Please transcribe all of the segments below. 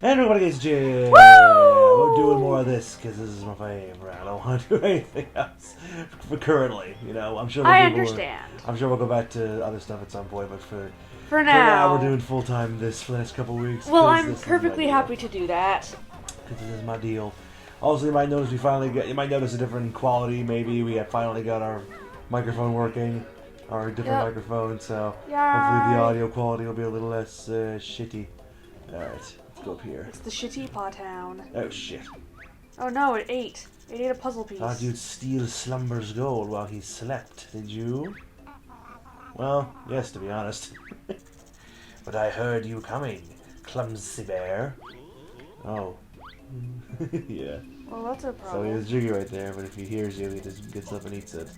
And everybody gets Jim. Woo! We're doing more of this because this is my favorite. I don't want to do anything else for currently. You know, I'm sure. I understand. I'm sure we'll go back to other stuff at some point, but For now, we're doing full time this for the next couple weeks. Well, I'm perfectly happy to do that. Because this is my deal. Also, you might notice you might notice a different quality. Maybe we have finally got our microphone working, our different microphone. So hopefully the audio quality will be a little less shitty. All right. Let's go up here. It's the shitty paw town. Oh shit. Oh no, it ate. It ate a puzzle piece. Thought you'd steal Slumber's gold while he slept, did you? Well, yes, to be honest. But I heard you coming, clumsy bear. Oh. Yeah. Well, that's a So problem. he has Jiggy right there, but if he hears you, he just gets up and eats it.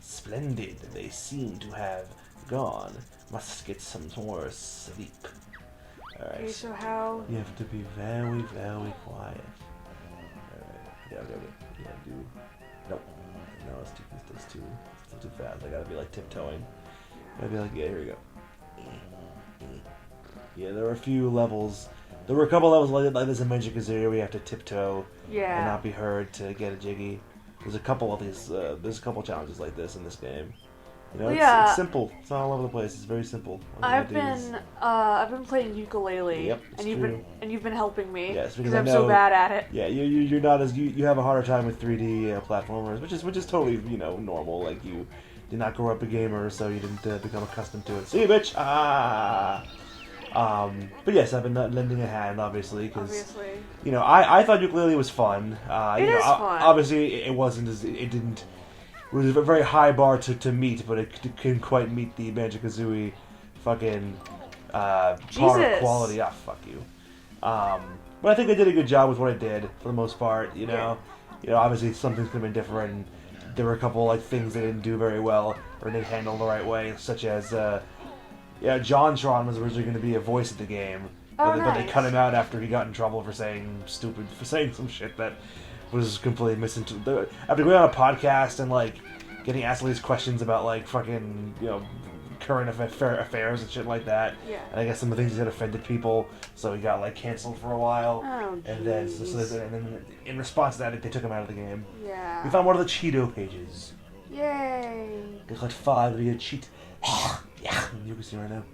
Splendid. They seem to have gone. Must get some more sleep. Alright. Okay, so how... You have to be very, very quiet. Alright. Yeah, do... Nope. No, it's too fast. I gotta be like tiptoeing. Gotta be like, yeah, here we go. Yeah, there were a few levels. There were a couple levels like this in Banjo-Tooie where you have to tiptoe and not be heard to get a Jiggy. There's a couple of these. There's a couple challenges like this in this game. You know, it's simple. It's not all over the place. It's very simple. I've been playing ukulele. Yep, and you've been helping me. Yes, because I'm so bad at it. Yeah, you're not as you have a harder time with 3D platformers, which is totally normal. Like you did not grow up a gamer, so you didn't become accustomed to it. See you, bitch. But yes, I've been lending a hand, obviously, because I thought ukulele was fun. It is fun. Obviously, it wasn't as it was a very high bar to meet, but it couldn't quite meet the Banjo-Kazooie fucking par quality. Ah, fuck you. But I think I did a good job with what I did for the most part. You know, obviously some things could have been different. There were a couple like things they didn't do very well or didn't handle the right way, such as JonTron was originally going to be a voice of the game, but they cut him out after he got in trouble for saying some shit that was completely misinterpreted. After going on a podcast and like getting asked all these questions about like fucking current affairs and shit like that. Yeah. And I guess some of the things that offended people, so he got like canceled for a while. Oh, and then in response to that, they took him out of the game. Yeah. We found one of the Cheeto pages. Yay. We got 5. We get a cheat. Yeah, you can see right now.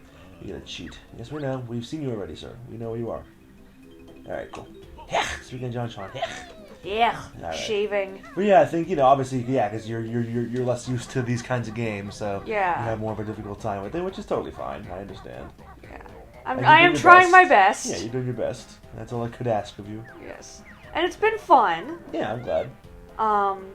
We get a cheat. Yes, we know. We've seen you already, sir. We know where you are. All right, cool. Yeah. Speaking of JonTron. Yeah. Yeah. Right. Shaving. But yeah, I think obviously because you're less used to these kinds of games, so you have more of a difficult time with it, which is totally fine. I understand. Yeah. I am trying my best. Yeah, you're doing your best. That's all I could ask of you. Yes. And it's been fun. Yeah, I'm glad.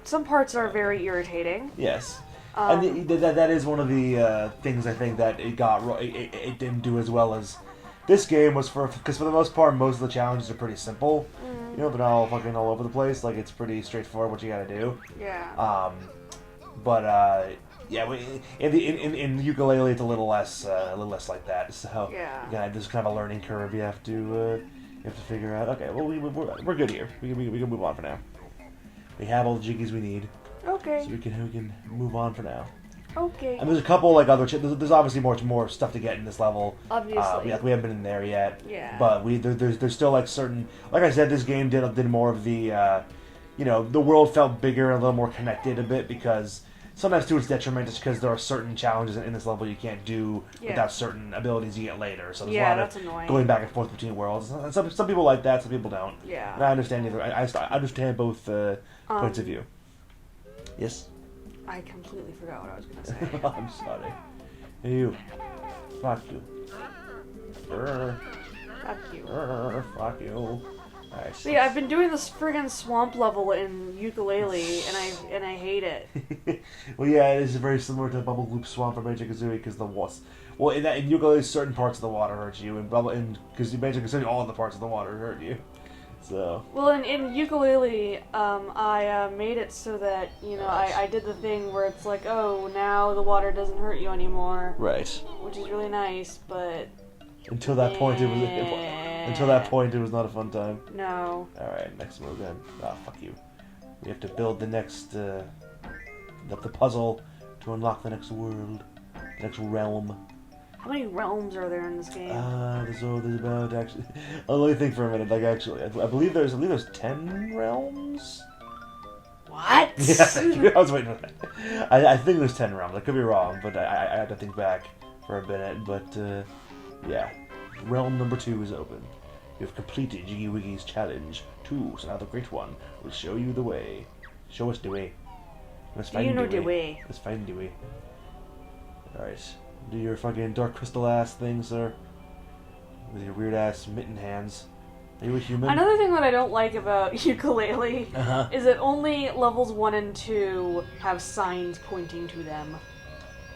Some parts are very irritating. Yes. And that is one of the things I think that it didn't do as well as this game was because for the most part most of the challenges are pretty simple. They're not all fucking all over the place. Like it's pretty straightforward what you gotta do. Yeah. In ukulele it's a little less like that. So there's kind of a learning curve you have to figure out. Okay, well we're good here. We can move on for now. We have all the jiggies we need. Okay. So we can move on for now. Okay. And there's a couple like other. There's obviously more stuff to get in this level. Obviously. We haven't been in there yet. Yeah. But there's still like certain. Like I said, this game did more of the. The world felt bigger and a little more connected a bit because sometimes to its detriment, just because there are certain challenges in this level you can't do without certain abilities you get later. So there's a lot of going back and forth between worlds. And some people like that, some people don't. Yeah. And I understand either. I understand both points of view. Yes. I completely forgot what I was going to say. I'm sorry. Hey, you. Fuck you. Fuck you. Fuck you. Right, See, I've been doing this friggin' swamp level in ukulele, and I hate it. Well, yeah, it is very similar to Bubble Loop Swamp for Banjo-Kazooie because in ukulele, certain parts of the water hurt you, because Banjo-Kazooie, all of the parts of the water hurt you. So. Well, in ukulele, I made it so that I did the thing where it's like, oh, now the water doesn't hurt you anymore. Right. Which is really nice, but. Until that point, it was not a fun time. No. All right, next move then. Ah, fuck you. We have to build the next, the puzzle to unlock the next world, the next realm. How many realms are there in this game? There's about actually. Oh, let me think for a minute. Like actually, I believe there's 10 realms. What? Yeah, I was waiting for that. I think there's 10 realms. I could be wrong, but I had to think back for a minute. But yeah, realm number 2 is open. You have completed Jiggy Wiggy's challenge 2, so now the Great One will show you the way. Show us the way. Let's find you know the the way. Let's find the way. Alright. Do your fucking dark crystal ass thing, sir. With your weird ass mitten hands. Are you a human? Another thing that I don't like about ukulele Uh-huh. is that only levels 1 and 2 have signs pointing to them.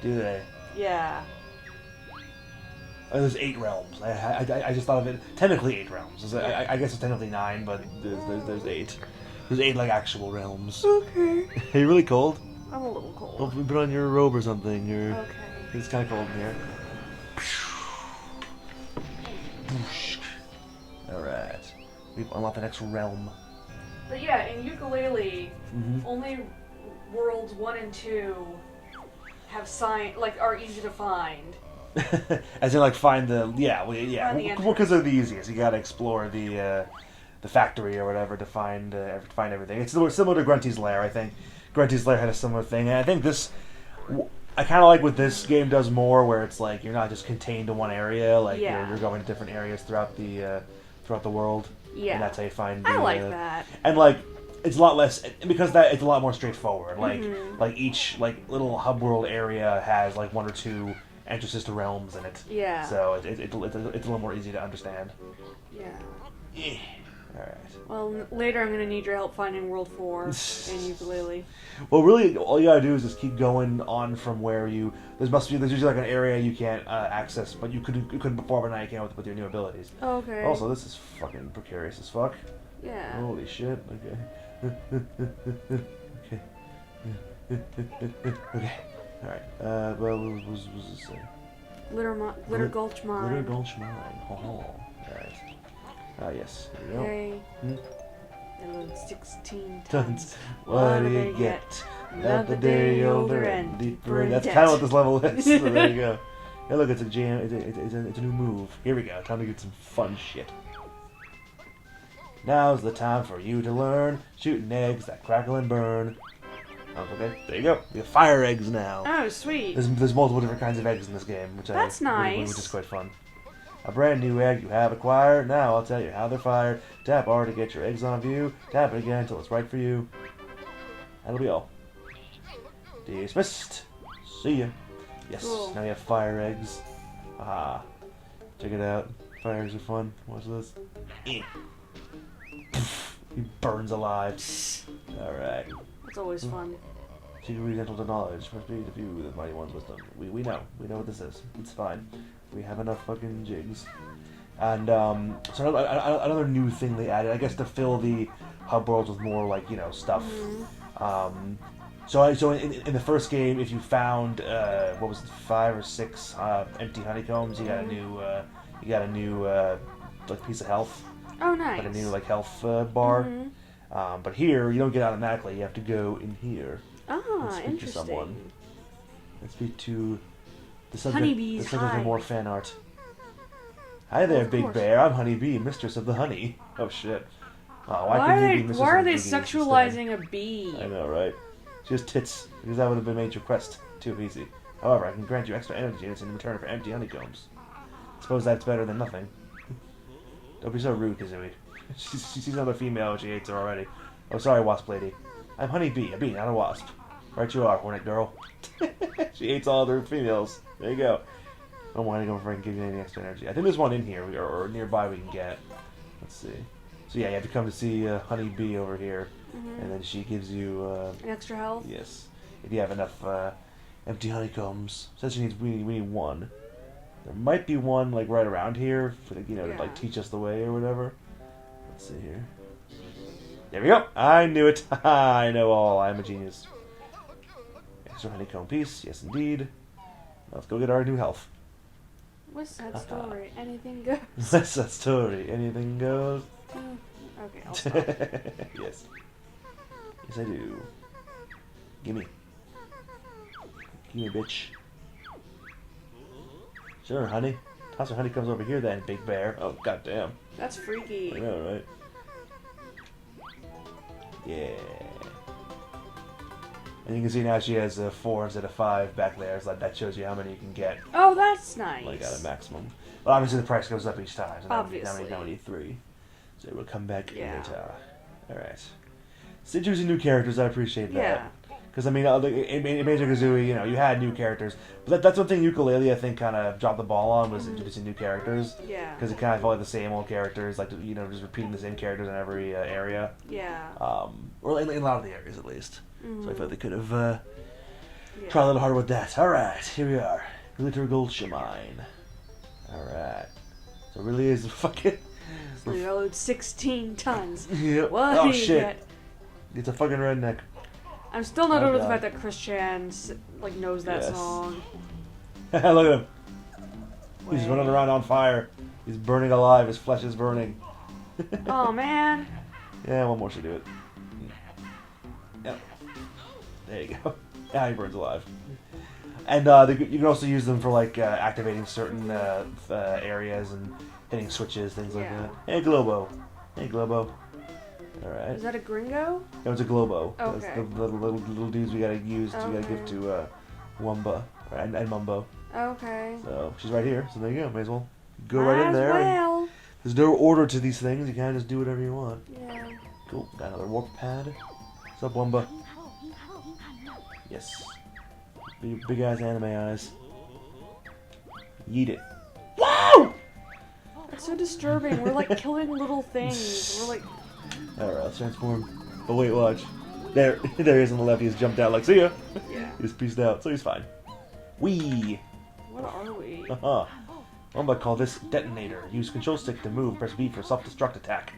Do they? Yeah. Oh, there's 8 realms. I just thought of it. Technically 8 realms. I guess it's technically 9, but there's 8. There's 8 like actual realms. Okay. Are you really cold? I'm a little cold. Well, put on your robe or something. Okay. It's kind of cold in here. Alright. We've unlocked the next realm. But yeah, in ukulele, Mm-hmm. only worlds 1 and 2 have are easy to find. As in, like, find the Find the entrance. because they're the easiest. You gotta explore the factory or whatever to find everything. It's similar to Grunty's Lair, I think. Grunty's Lair had a similar thing, and I think this. I kind of like what this game does more, where it's like you're not just contained to one area. Like you're going to different areas throughout the world. Yeah. And that's how you find. I like that. And like. It's a lot less because it's a lot more straightforward. Like each like little hub world area has like 1 or 2 entrances to realms in it. Yeah. So it's a little more easy to understand. Yeah. Alright. Well, later I'm gonna need your help finding World 4 in ukulele. Well, really, all you gotta do is just keep going on from where you. There's usually like an area you can't access, but you couldn't before, but now you can with your new abilities. Oh, okay. Also, this is fucking precarious as fuck. Yeah. Holy shit. Okay. Okay. Okay. Alright. Well, what was this say? Glitter Gulch Mine. Glitter Gulch Mine. Oh. Alright. Yes. Here we go. Okay. Hmm? I learned 16 Tons. tons. What do you get? Another day older and deeper. That's kind of what this level is. So there you go. Hey, look, it's a jam. It's a new move. Here we go. Time to get some fun shit. Now's the time for you to learn shooting eggs that crackle and burn. Okay, there you go. We have fire eggs now. Oh, sweet. There's multiple different kinds of eggs in this game, which That's nice. which is quite fun. A brand new egg you have acquired. Now I'll tell you how they're fired. Tap R to get your eggs on view. Tap it again until it's right for you. That'll be all. Dismissed. See ya. Yes, Cool. now we have fire eggs. Aha. Check it out. Fire eggs are fun. Watch this. He burns alive. Alright. That's always fun. Secretly gentle to knowledge must be the view of the mighty one's wisdom. We know. We know what this is. It's fine. We have enough fucking jigs. And, so another new thing they added, I guess to fill the hub worlds with more, like, you know, stuff. So in the first game, if you found, what was it, 5 or 6 empty honeycombs, you got a new, like, piece of health. Oh, nice. Like a new, like, health bar. But here, you don't get automatically. You have to go in here. Ah, and speak interesting. to someone. And speak to the subject, Honeybees, the subject hi. of more fan art. Hi there, Of Big course. Bear. I'm Honeybee, mistress of the honey. Oh, shit. Oh, Why are they sexualizing a bee? I know, right? She has tits, because that would have been made your quest too easy. However, I can grant you extra energy units in return for empty honeycombs. Suppose that's better than nothing. Don't be so rude, Kazooie. She sees another female and she hates her already. Oh, sorry, Wasp Lady. I'm Honeybee, a bee, not a wasp. Right you are, Hornet Girl. She hates all other females. There you go. I don't want to go if I can give you any extra energy. I think there's one in here, or nearby we can get. Let's see. So yeah, you have to come to see Honeybee over here. And then she gives you... An extra health? Yes. If you have enough empty honeycombs. Says we need one. There might be one like right around here, for, you know, to like teach us the way or whatever. Let's see here. There we go. I knew it. I know all. I'm a genius. Extra honeycomb piece. Yes, indeed. Let's go get our new health. What's that story? Anything goes? What's that story? Anything goes. Okay, I'll stop. Yes. Yes, I do. Gimme. Gimme, bitch. Sure, honey. Toss your honeycombs over here then, big bear. Oh, goddamn. That's freaky. I know, right? Yeah. And you can see now she has 4 instead of 5 back there, so that shows you how many you can get. Oh, that's nice. Like at a maximum. But obviously the price goes up each time. So Obviously. Now we need 3. So we'll come back later. Alright. So introducing new characters, I appreciate that. Yeah. Because, I mean, in Banjo-Kazooie, you know, you had new characters. But that's one thing Yooka-Laylee, I think, kind of dropped the ball on, was introducing new characters. Yeah. Because it kind of felt like the same old characters, like, you know, just repeating the same characters in every area. Yeah. Or in a lot of the areas, at least. So I thought they could have Yeah. tried a little harder with that. Alright, here we are. Glitter Gulcha Mine. Alright. So it really is fucking... So you load 16 tons. Yep. What Oh, do you shit. get? It's a fucking redneck. I'm still not over the God. fact that Chris Chan like knows that Yes. song. Look at him. He's Wait. running around on fire. He's burning alive. His flesh is burning. Oh man. Yeah, one more should do it. Yep. There you go. Yeah, he burns alive. And you can also use them for like activating certain areas and hitting switches, things like that. Hey, Globo. Hey, Globo. Alright. Is that a gringo? That was a Globo. Okay. That's the little dudes we gotta use. We gotta give to Wumba and Mumbo. Okay. So she's right here. So there you go. May as well go right in there. Well. There's no order to these things. You kind of just do whatever you want. Yeah. Cool. Got another warp pad. What's up, Wumba? Yes. Big ass anime eyes. Yeet it. Wow! It's so disturbing. We're like killing little things. We're like. Alright, let's transform. Oh wait, watch. There he is on the left. He's jumped out like, see ya! Yeah. He's pieced out, so he's fine. Wee! What are we? Haha. Wumba call this detonator. Use control stick to move. Press B for self-destruct attack.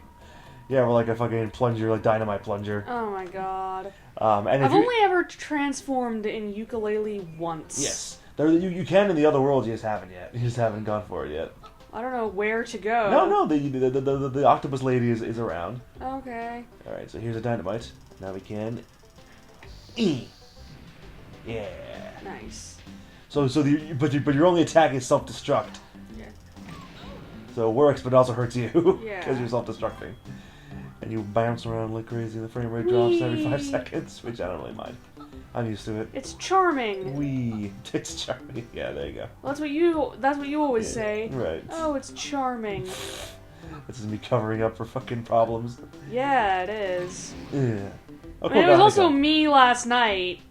Yeah, we're like a fucking plunger, like dynamite plunger. Oh my god. And I've only ever transformed in Yooka-Laylee once. Yes. You can in the other worlds, you just haven't yet. You just haven't gone for it yet. I don't know where to go. No, the octopus lady is around. Okay. Alright, so here's a dynamite. Now we can... Yeah. Nice. But your only attack is self-destruct. Yeah. So it works, but it also hurts you. Yeah. Because you're self-destructing. And you bounce around like crazy, and the frame rate drops every 5 seconds, which I don't really mind. I'm used to it. It's charming. Wee. It's charming. Yeah, there you go. Well, that's what you always say. Right. Oh, it's charming. This is me covering up for fucking problems. Yeah, it is. Yeah. Oh, And it was also me last night.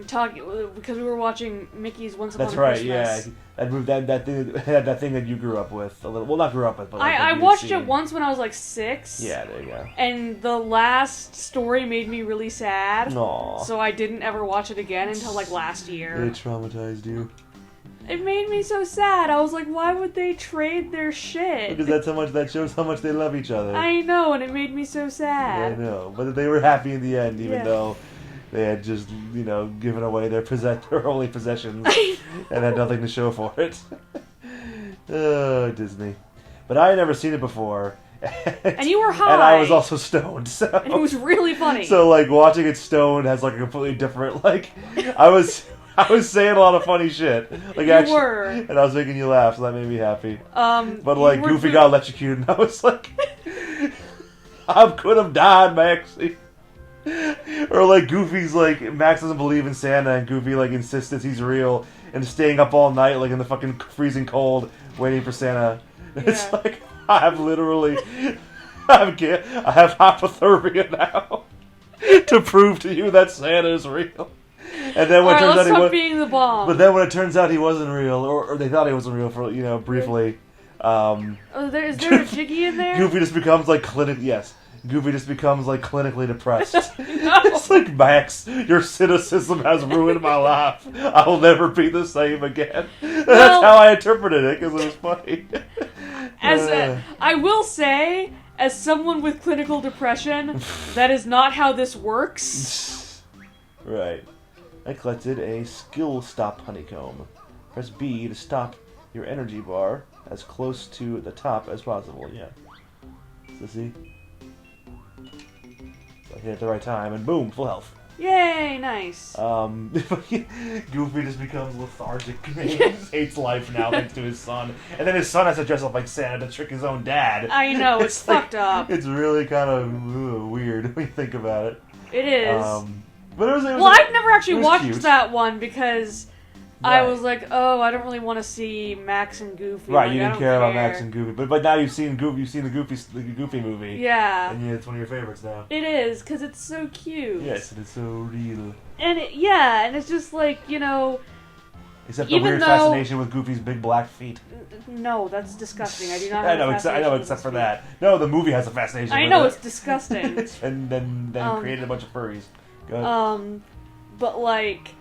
Talking because we were watching Mickey's Once Upon a Christmas. That's right. Yeah. That thing that you grew up with a little. Well, not grew up with, but like I watched it once when I was like 6. Yeah, there you go. And the last story made me really sad. Aww. So I didn't ever watch it again until like last year. It traumatized you. It made me so sad. I was like, why would they trade their shit? Because that shows how much they love each other. I know, and it made me so sad. I know, but they were happy in the end, even though they had just, given away their only possessions and had nothing to show for it. Oh, Disney. But I had never seen it before. And you were high. And I was also stoned, so... And it was really funny. So, like, watching it stoned has, like, a completely different, like... I was saying a lot of funny shit. Like, you were. And I was making you laugh, so that made me happy. But, you like, were Goofy got electrocuted, and I was like... I could have died, Maxie. Or like Goofy's like Max doesn't believe in Santa and Goofy like insists that he's real and staying up all night like in the fucking freezing cold waiting for Santa. Yeah. It's like I have hypothermia now to prove to you that Santa is real. And then when it turns out he was being the bomb. But then when it turns out he wasn't real, or they thought he wasn't real for briefly. Is there a Jiggy in there? Goofy just becomes like Goofy just becomes like clinically depressed. No. It's like, Max, your cynicism has ruined my life. I'll never be the same again. That's how I interpreted it because it was funny. I will say, as someone with clinical depression, that is not how this works. Right. I collected a skill stop honeycomb. Press B to stop your energy bar as close to the top as possible. Yeah. So see? So I hit it at the right time, and boom, full health. Yay, nice. Goofy just becomes lethargic. He just hates life now thanks to his son. And then his son has to dress up like Santa to trick his own dad. I know, it's fucked up. It's really kind of weird when you think about it. It is. But it was well, I've never actually watched cute. that one because Right. I was like, oh, I don't really want to see Max and Goofy. Right, like, you I didn't don't care about Max and Goofy, but now you've seen the Goofy movie. Yeah. And it's one of your favorites now. It is, because it's so cute. Yes, and it's so real. And and it's just like, you know... Except the weird fascination with Goofy's big black feet. No, that's disgusting. I do not have I know, except for that. No, the movie has a fascination with know, it. it's disgusting. and then created a bunch of furries. Go ahead. But like,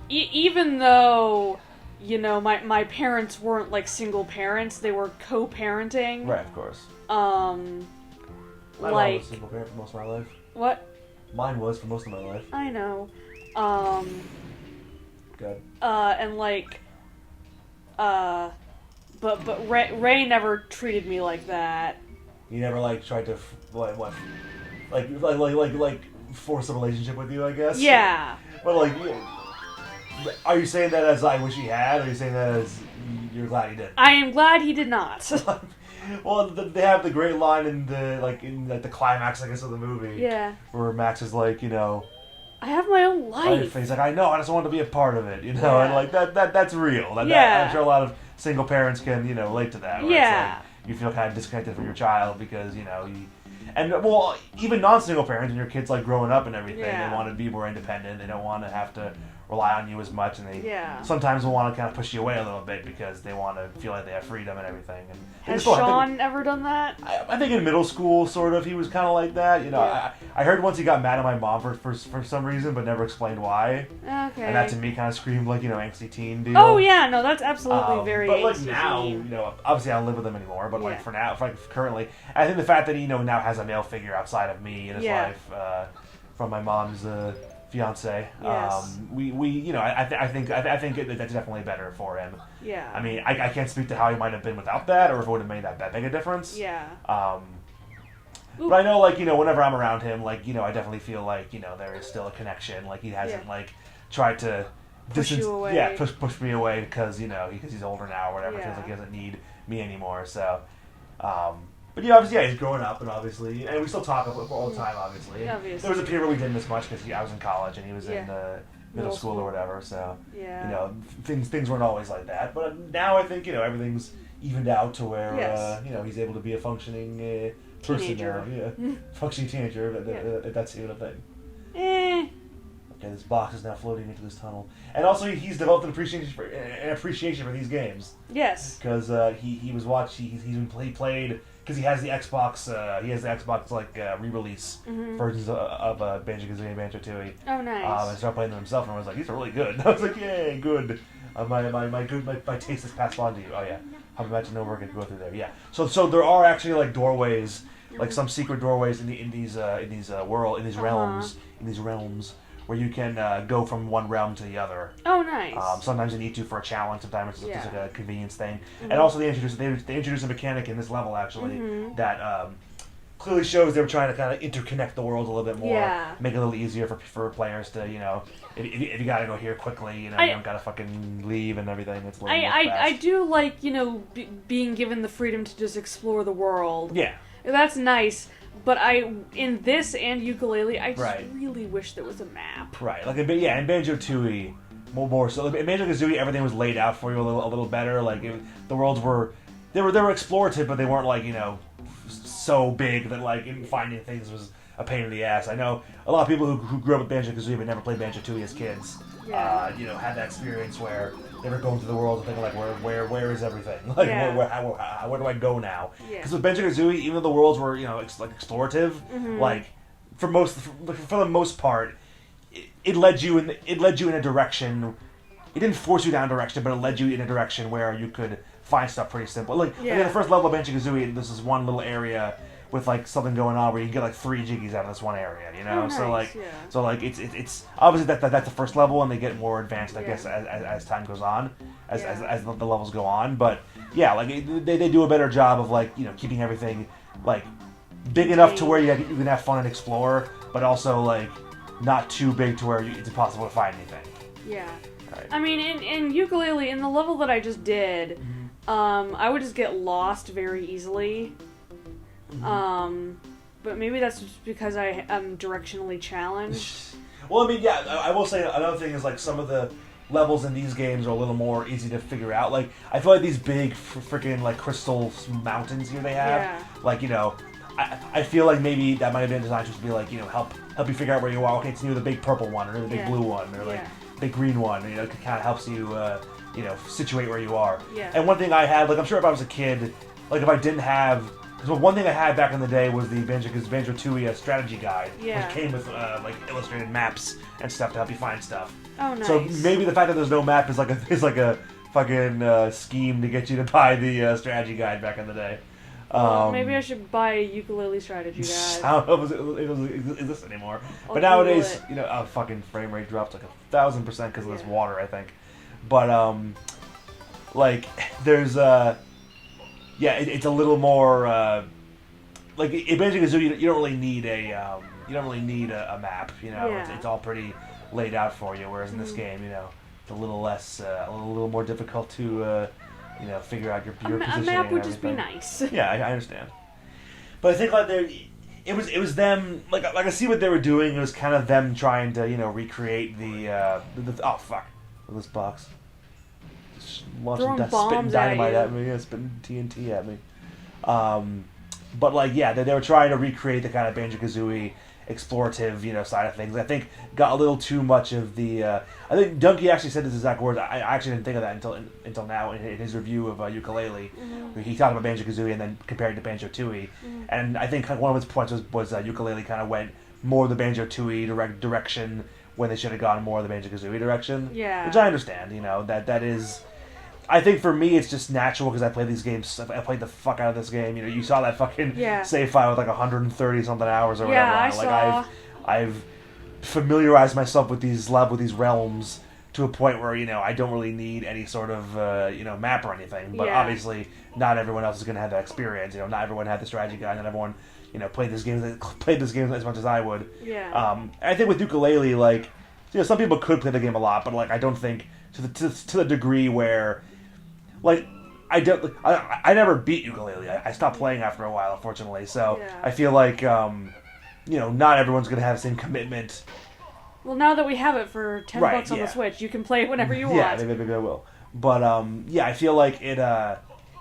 even though... You know, my parents weren't, like, single parents. They were co-parenting. Right, of course. My mom was a single parent for most of my life. What? Mine was for most of my life. I know. Good. And, like, but Ray never treated me like that. You never, like, tried to, like, force a relationship with you, I guess? Yeah. But, like... Are you saying that as I wish he had, or are you saying that as you're glad he did? I am glad he did not. Well, they have the great line in the climax, I guess, of the movie. Yeah. Where Max is like, you know, I have my own life. He's like, I know, I just want to be a part of it, you know, Yeah. and like that's real. I'm sure a lot of single parents can, you know, relate to that. Where Yeah. It's like you feel kind of disconnected from your child because even non-single parents and your kids like growing up and everything, Yeah. they want to be more independent. They don't want to have to rely on you as much, and they sometimes will want to kind of push you away a little bit because they want to feel like they have freedom and everything. And has Sean ever done that? I think in middle school, sort of, he was kind of like that. You know, I heard once he got mad at my mom for some reason, but never explained why. Okay. And that to me kind of screamed like, you know, angsty teen deal. Oh yeah, no, that's absolutely very. But like angsty now, teen. you know, obviously I don't live with him anymore. But like for now, currently, I think the fact that he now has a male figure outside of me in his life, from my mom's fiance. Yes. I think that's definitely better for him. Yeah. I mean, I can't speak to how he might have been without that, or if it would have made that big a difference. Yeah. But I know, like, you know, whenever I'm around him, like, you know, I definitely feel like, you know, there is still a connection. Like, he hasn't like tried to push you away. Yeah, push me away because he's older now or whatever. Feels like he doesn't need me anymore. So. But obviously, he's growing up, and obviously, and we still talk all the time, obviously. There was a period where we didn't as much because I was in college and he was in middle school or whatever. So, you know, things weren't always like that. But now I think everything's evened out to where he's able to be a functioning person now. Yeah, functioning teenager. If that's even a thing. Okay, this box is now floating into this tunnel, and also he's developed an appreciation for these games. Yes. Because he was watching. He played. Because he has the Xbox, like re-release versions of Banjo-Kazooie and Banjo-Tooie. Oh, nice. And started playing them himself, and I was like, these are really good. And I was like, yay, good. My taste has passed on to you. Oh yeah, how imagine no work could go through there. Yeah. So there are actually like doorways, like some secret doorways in these realms. Where you can go from one realm to the other. Oh, nice. Sometimes you need to for a challenge. Sometimes it's just like a convenience thing. And also they introduced a mechanic in this level actually that clearly shows they were trying to kind of interconnect the world a little bit more, make it a little easier for players to if you got to go here quickly, you don't got to fucking leave and everything. It's I do like being given the freedom to just explore the world. Yeah, that's nice. But in this and Ukulele, I just really wish there was a map. Right, like in Banjo-Tooie, more so. In Banjo-Kazooie, everything was laid out for you a little better. Like the worlds were explorative, but they weren't like so big that like finding things was a pain in the ass. I know a lot of people who grew up with Banjo-Kazooie but never played Banjo-Tooie as kids. Had that experience where they were going through the world and thinking like, where is everything? Like, where do I go now? Because with Banjo-Kazooie, even though the worlds were like explorative, like for the most part, it led you in a direction. It didn't force you down a direction, but it led you in a direction where you could find stuff pretty simple. Like in the first level of Banjo-Kazooie, this is one little area with like something going on where you can get like 3 jiggies out of this one area, Oh, nice. So it's obviously that's the first level, and they get more advanced, I guess, as time goes on, as the levels go on. But yeah, like they do a better job of like keeping everything like big enough to where you can have fun and explore, but also like not too big to where it's impossible to find anything. Yeah. Right. I mean, in Yooka-Laylee, in the level that I just did, I would just get lost very easily. But maybe that's just because I am directionally challenged. Well, I mean, yeah, I will say another thing is, like, some of the levels in these games are a little more easy to figure out. Like, I feel like these big freaking, like, crystal mountains here they have, like, you know, I feel like maybe that might have been designed just to be like, you know, help you figure out where you are. Okay, it's near the big purple one, or the big blue one, or like big green one. You know, it kind of helps you, you know, situate where you are. Yeah. And one thing I had, like, I'm sure if I was a kid, like, if I didn't have, because one thing I had back in the day was the Banjo-Tooie strategy guide, which came with like illustrated maps and stuff to help you find stuff. Oh, nice. So maybe the fact that there's no map is like a fucking scheme to get you to buy the strategy guide back in the day. Well, maybe I should buy a Yooka-Laylee strategy guide. I don't know if it exists anymore. But nowadays, you know, fucking frame rate drops like 1,000% because of this water, I think. But like there's it's a little more like in Banjo-Kazooie, you don't really need a map. You know, it's all pretty laid out for you. Whereas in this game, you know, it's a little less, a little more difficult to. You know, figure out your positioning. A map would just be nice. Yeah, I understand. But I think like it was them like I see what they were doing. It was kind of them trying to, you know, recreate the oh fuck, this box just launching spitting dynamite at me, spitting TNT at me. But like they were trying to recreate the kind of Banjo-Kazooie explorative, you know, side of things. I think got a little too much of the. I think Donkey actually said this exact words. I actually didn't think of that until now in his review of Yooka-Laylee. He talked about Banjo-Kazooie and then compared to Banjo-Tooie, and I think one of his points was Yooka-Laylee kind of went more the Banjo-Tooie direction when they should have gone more the Banjo-Kazooie direction. Yeah, which I understand. You know that is. I think for me it's just natural because I play these games. I played the fuck out of this game. You know, you saw that fucking save file with like 130 something hours or whatever. I saw. I've familiarized myself with these realms to a point where, you know, I don't really need any sort of you know, map or anything. But obviously, not everyone else is going to have that experience. You know, not everyone had the strategy guide. Not everyone, you know, played this game as much as I would. Yeah. I think with Yooka-Laylee, like, you know, some people could play the game a lot, but like I don't think to the degree where. Like, I never beat Yooka-Laylee. I stopped playing after a while, unfortunately. So I feel like, you know, not everyone's going to have the same commitment. Well, now that we have it for $10 on the Switch, you can play it whenever you want. Yeah, maybe I will. But I feel like it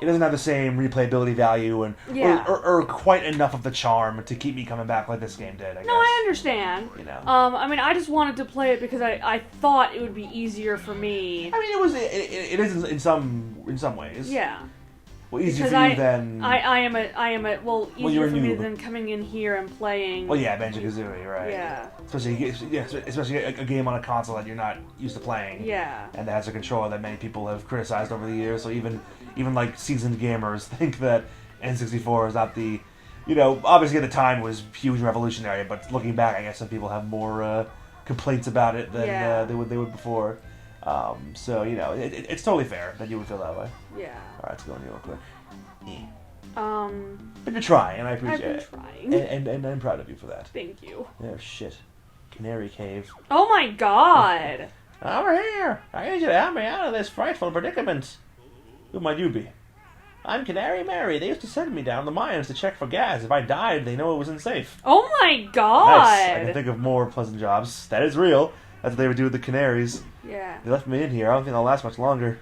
doesn't have the same replayability value and or quite enough of the charm to keep me coming back like this game did. I guess. No, I understand. You know, I mean, I just wanted to play it because I thought it would be easier for me. I mean, it is in some ways. Yeah. Well, easier for you than I am easier for me noob. than coming in here and playing. Well, yeah, Banjo-Kazooie, right? Yeah. Especially a game on a console that you're not used to playing. Yeah. And that has a controller that many people have criticized over the years. So even like seasoned gamers think that N64 is not the, you know, obviously at the time was huge and revolutionary. But looking back, I guess some people have more complaints about it than they would before. So you know, it's totally fair that you would feel that way. Yeah. All right, let's go in here real quick. But you're trying, and I appreciate it. I've been trying. And I'm proud of you for that. Thank you. Oh, shit. Canary Cave. Oh my god! Over here! I need you to help me out of this frightful predicament. Who might you be? I'm Canary Mary. They used to send me down the mines to check for gas. If I died, they know it wasn't safe. Oh my god! Nice. I can think of more pleasant jobs. That is real. That's what they would do with the canaries. Yeah. They left me in here. I don't think I'll last much longer.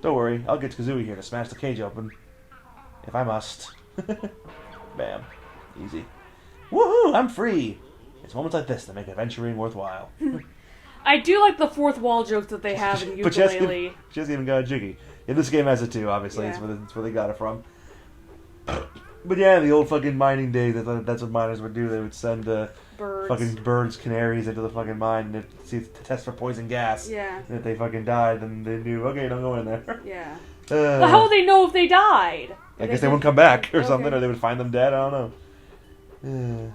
Don't worry. I'll get Kazooie here to smash the cage open. If I must. Bam. Easy. Woohoo! I'm free! It's moments like this that make adventuring worthwhile. I do like the fourth wall jokes that they have in Yooka-Laylee. She hasn't even got a jiggy. Yeah, this game has it too, obviously. Yeah. It's where they got it from. But yeah, the old fucking mining days, that's what miners would do. They would send fucking birds, canaries into the fucking mine to test for poison gas. Yeah. And if they fucking died, then they knew, okay, don't go in there. Yeah. Well, how would they know if they died? I guess they wouldn't come back or something, or they would find them dead. I don't know.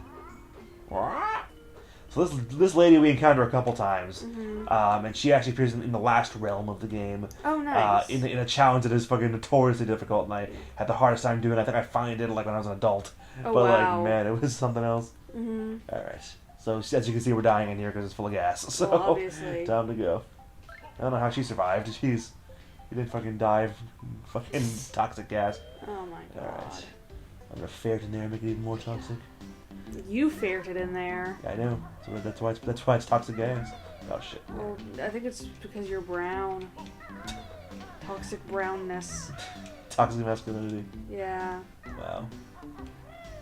So this lady we encounter a couple times, and she actually appears in the last realm of the game. Oh, nice. In a challenge that is fucking notoriously difficult, and I had the hardest time doing it. I think I finally did it like when I was an adult. Oh, but wow. like, man, it was something else. Mm-hmm. All right, So as you can see, we're dying in here because it's full of gas. So Well, obviously. time to go. I don't know how she survived. She didn't fucking die of fucking toxic gas. Oh my god. Alright. I'm gonna ferret in there and make it even more toxic. You ferreted in there. Yeah, I know. So that's why it's toxic gas. Oh shit. Well, I think it's because you're brown. Toxic brownness. Toxic masculinity. Yeah. Wow.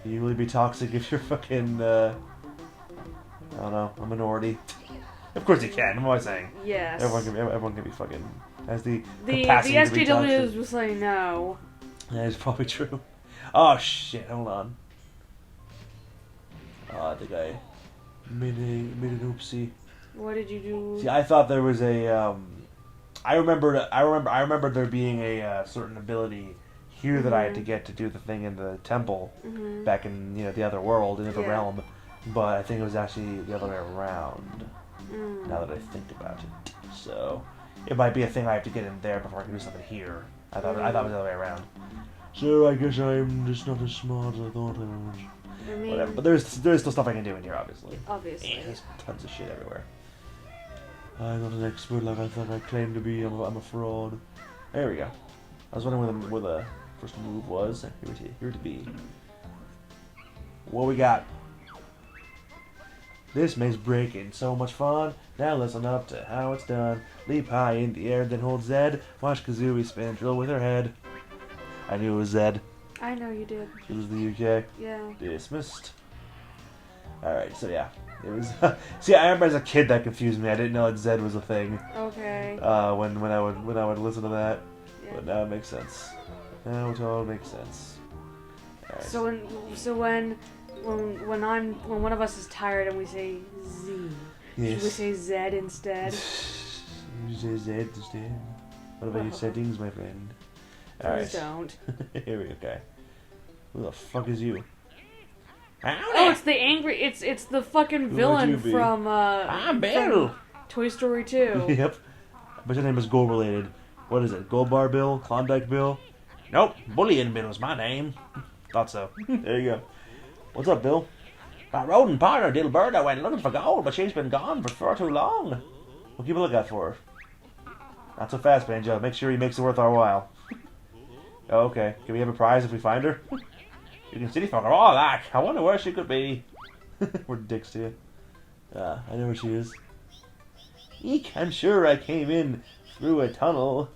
Can you really be toxic if you're fucking I don't know, a minority? Of course you can. What am I saying? Yes. Everyone can be fucking has the The capacity to be toxic. SJWs will say no. That is probably true. Oh shit! Hold on. Oh, I think I made an oopsie. What did you do? See, I thought there was a. I remember there being a certain ability here that I had to get to do the thing in the temple back in the other world, in the other realm, but I think it was actually the other way around. Now that I think about it, so it might be a thing I have to get in there before I can do something here. I thought it was the other way around. So I guess I'm just not as smart as I thought I was. I mean, Whatever, but there's still stuff I can do in here, obviously. Obviously. And there's tons of shit everywhere. I'm not an expert like I thought I claimed to be. I'm a fraud. There we go. I was wondering where the first move was. Here to be. What we got? This makes breaking so much fun. Now listen up to how it's done. Leap high in the air, then hold Z. Watch Kazooie spin drill with her head. I knew it was Z. I know you did. It was the UK. Yeah. Dismissed. Alright, so yeah. It was see, I remember as a kid that confused me. I didn't know that Z was a thing. Okay. When I would listen to that. Yeah. But now it makes sense. Now it all makes sense. All right. So when one of us is tired and we say Z, should we say Z instead? You say Z instead. What about your settings, my friend? Please don't. Here we go. Okay. Who the fuck is you? Oh, it's the angry. It's the fucking villain from I'm Bill. from Toy Story 2. Yep. But your name is Gold related. What is it? Gold Bar Bill? Klondike Bill? Nope. Bullion Bill is my name. Thought so. There you go. What's up, Bill? My rodent partner, Dilberta, went looking for gold, but she's been gone for far too long. We'll keep a lookout for her. Not so fast, Banjo. Make sure he makes it worth our while. Oh, okay. Can we have a prize if we find her? You can city fuck her all I like. I wonder where she could be. We're dicks to you. I know where she is. Eek, I'm sure I came in through a tunnel.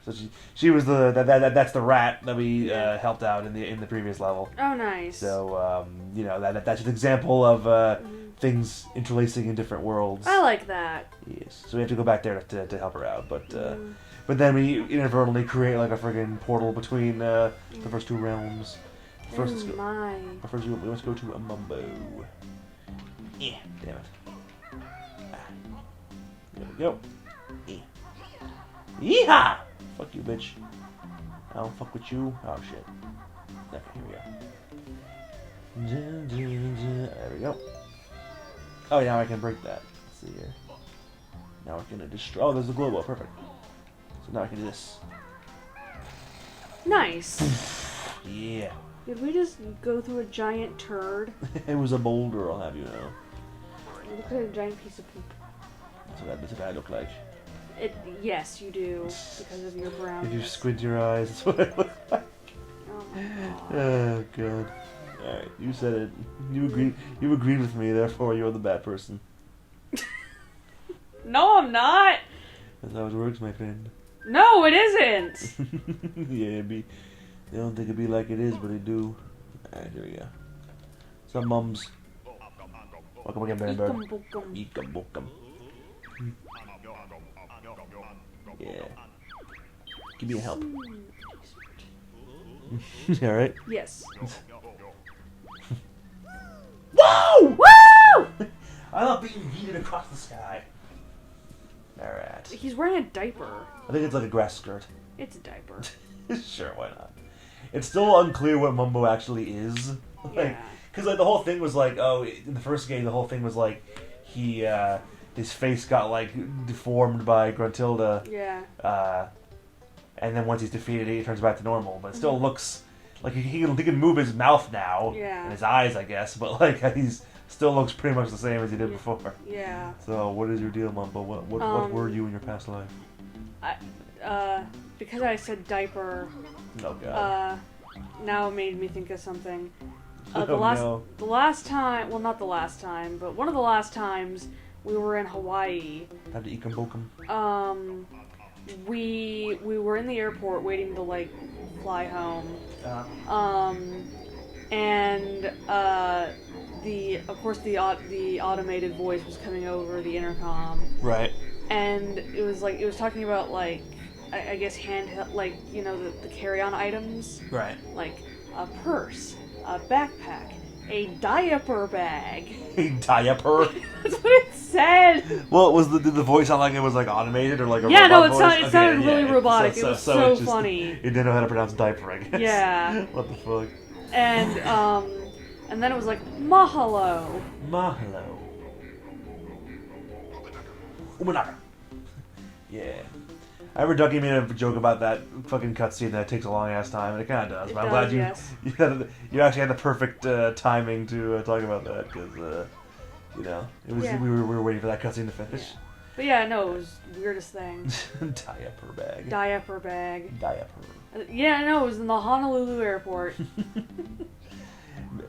So she was that's the rat that we helped out in the previous level. Oh, nice. So that's an example of things interlacing in different worlds. I like that. Yes. So we have to go back there to help her out, but then we inadvertently create like a friggin' portal between the first two realms. First, let's go. First, we must go to a Mumbo. Yeah, damn it. There we go. Yeehaw! Fuck you, bitch. I don't fuck with you. Oh, shit. Okay, here we go. There we go. Oh, now I can break that. Let's see here. Now we're gonna destroy. Oh, there's the glow ball. Perfect. So now I can do this. Nice. Yeah. Did we just go through a giant turd? It was a boulder, I'll have you know. It looked like a giant piece of poop. That's what I look like. Yes, you do, because of your brown. If you squint your eyes, that's what I look like. Oh my god. Oh god. Alright, you said it. You agreed with me, therefore you're the bad person. No, I'm not! That's how it works, my friend. No, it isn't! Yeah, they don't think it'd be like it is, but they do. Alright, here we go. Some mums. Welcome again, Baron Bird. Eekum bookum. Yeah. Give me a help. Alright? Yes. Whoa! Woo! I love being yeeted across the sky. Alright. He's wearing a diaper. I think it's like a grass skirt. It's a diaper. Sure, why not? It's still unclear what Mumbo actually is. Yeah. Because like the whole thing was like, oh, in the first game, the whole thing was like, his face got like deformed by Gruntilda. Yeah. And then once he's defeated, he turns back to normal. But it still looks like he can move his mouth now. Yeah. And his eyes, I guess. But like he's still looks pretty much the same as he did before. Yeah. So, what is your deal, Mumbo? What were you in your past life? Because I said diaper. Oh God. Now it made me think of something. No. The last time, well, not the last time, but one of the last times we were in Hawaii. Had to eat bokum. We were in the airport waiting to like fly home. And of course the automated voice was coming over the intercom. Right. And it was talking about like I guess handheld, like, you know, the carry-on items. Right. Like a purse, a backpack, a diaper bag. A diaper? That's what it said! Well, did the voice sound like it was like automated or like a yeah, robot no, voice? it sounded really robotic. So, it was so so it just, funny. It didn't know how to pronounce diaper, I guess. Yeah. What the fuck? And then it was like, mahalo. Mahalo. Umanaka. Yeah. I remember Ducky made a joke about that fucking cutscene that takes a long ass time, and it kind of does. But I'm glad you actually had the perfect timing to talk about that, because you know it was we were waiting for that cutscene to finish. Yeah. But yeah, no, it was the weirdest thing. Diaper bag. Diaper bag. Diaper. Yeah, no, it was in the Honolulu airport.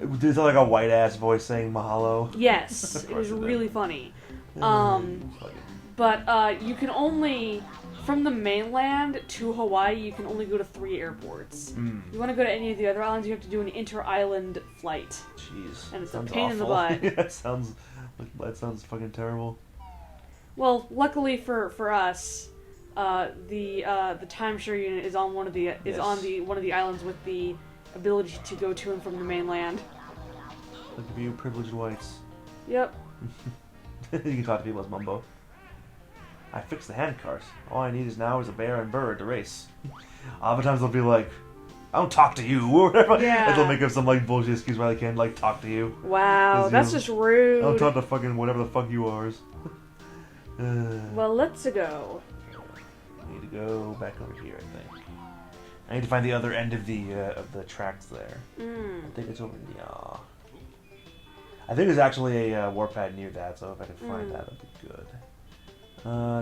Did it sound like a white ass voice saying mahalo? Yes, it was really funny. But you can only, from the mainland to Hawaii, you can only go to 3 airports. If you want to go to any of the other islands, you have to do an inter-island flight. Jeez. And it's sounds a pain awful. in the butt. Yeah, that sounds fucking terrible. Well, luckily for us, the timeshare unit is on one of the one of the islands with the ability to go to and from the mainland. Look at you, privileged whites. Yep. You can talk to people as Mumbo. I fixed the handcart. All I need now is a bear and bird to race. Other times they'll be like, I don't talk to you, or whatever. Yeah. And they'll make up some like bullshit excuse why they can't like talk to you. Wow, that's just rude. I don't talk to fucking whatever the fuck you are. Well, let's go. I need to go back over here, I think. I need to find the other end of the tracks there. I think it's over in the I think there's actually a warpad near that, so if I can find that, that'd be good.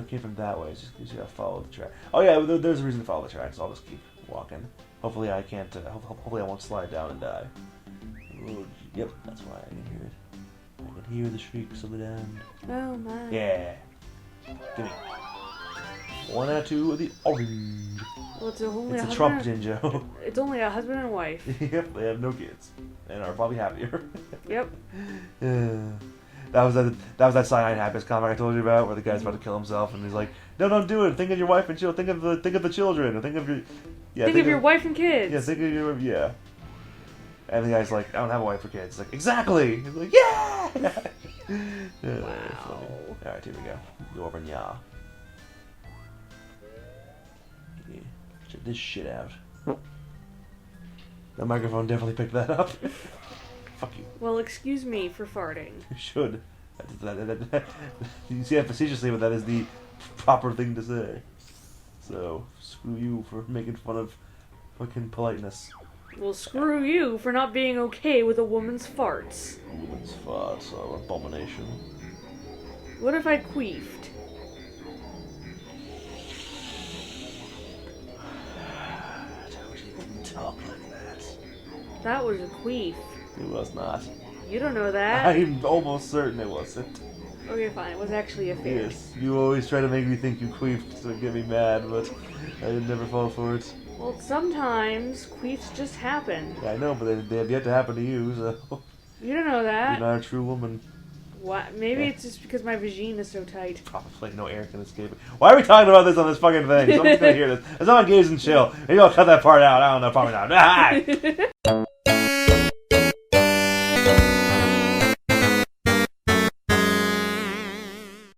Came from that way, it's just you gotta follow the track. Oh yeah, there's a reason to follow the tracks, so I'll just keep walking. Hopefully I can't, hopefully I won't slide down and die. Ooh, yep, that's why I can hear it. I can hear the shrieks of the damned. Oh my. Yeah. Give me 1 or 2 of the orange. Well, it's a Trump Jinjo. It's only a husband and wife. Yep, they have no kids. And are probably happier. Yep. That was that cyanide happiness comic I told you about, where the guy's about to kill himself, and he's like, "No, don't do it. Think of your wife and children. Think of the children. Or think of your think of your wife and kids. Yeah, think of your And the guy's like, "I don't have a wife or kids." He's like, "Exactly." He's like, "Yeah." Wow. All right, here we go. Go over and yeah. Check this shit out. That microphone definitely picked that up. Fuck you. Well, excuse me for farting. You should. You see how facetiously, but that is the proper thing to say. So, screw you for making fun of fucking politeness. Well, screw you for not being okay with a woman's farts. A woman's farts are an abomination. What if I queefed? Don't even talk like that. That was a queef. It was not. You don't know that. I'm almost certain it wasn't. Okay, fine. It was actually a fish. Yes, you always try to make me think you queefed to get me mad, but I would never fall for it. Well, sometimes queefs just happen. Yeah, I know, but they have yet to happen to you, so... You don't know that. You're not a true woman. What? Maybe it's just because my vagina is so tight. Probably no air can escape it. Why are we talking about this on this fucking thing? Someone's gonna hear this. It's not engaged and chill. Maybe I'll cut that part out. I don't know. Probably not.